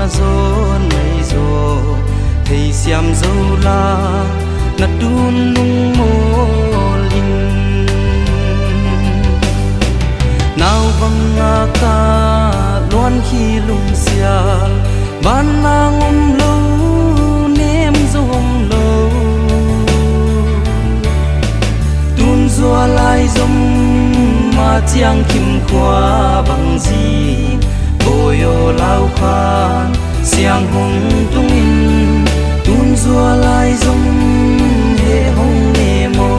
na zo nay zo thầy xiêm dâu la na tun nung mô linh nào vang nga ca loan khi lung xial ban na ngom lâu nem dông lâu tun zua lai dông mà chiang kim khoa bằng gì boyo lao khan xiang hong tung in tun zua lai dông he hong ne mo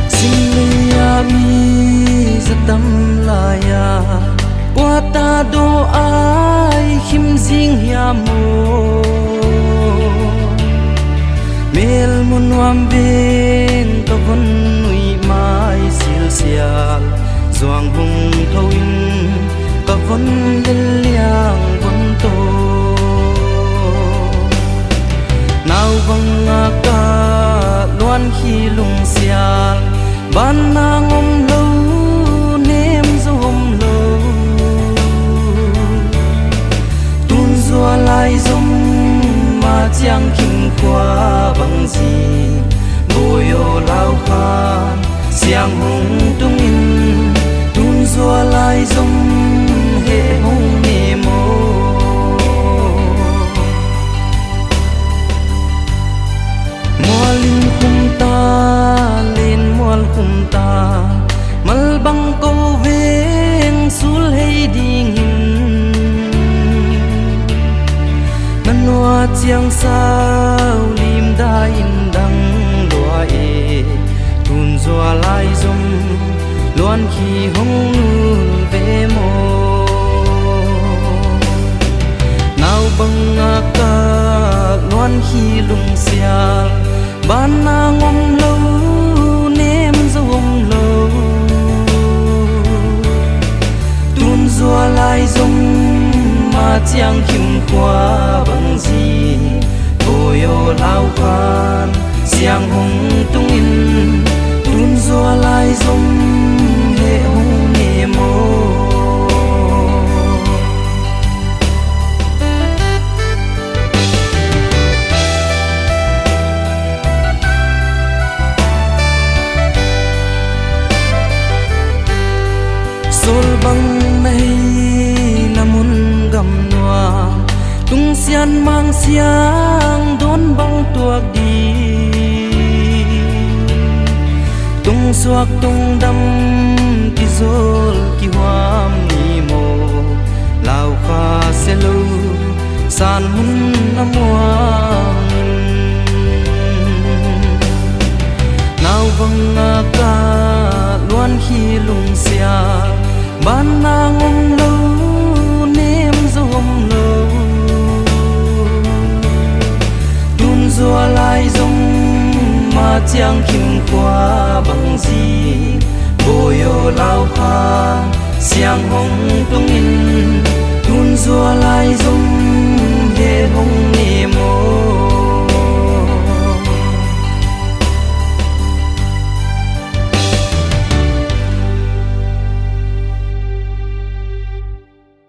Sinlia mi zatam laya Wata do ai him jing hiamo Mel munwam ben ka von nui mai sil sial Zoang hung thawin ka von del liang von to Nào vang ka loan khi lung sial ban na ngom lâu nem dom lâu tun zua lai dom ma chiang kim qua bằng gì boyo lao khan xiang hung tung in tun zua lai dom he hung ne mo mua linh khum ta lên mual khum ta mal bang câu veng sul hay ding manua chiang sao lim da in dang loa e tun zua lai zum loan khi hong nul ve mo nào bang ka loan khi lung xial ban na ngom lâu nem dông lâu tun zua lai dông ma chiang kim qua bằng gì boyo lao khan xiang hong tung in tun zua lai dông he hong ne mo sol bang nay namun gam noa tung sian mang siang don bang tuak di tung suak tung dam ki zol ki huam ni mo lau kha se lo san hun namuang nào vang ka loan khi lung sia ban na ngom lâu nem dom lâu tun zua lai dông ma chiang kim qua bằng gì boyo lao khan xiang hong tung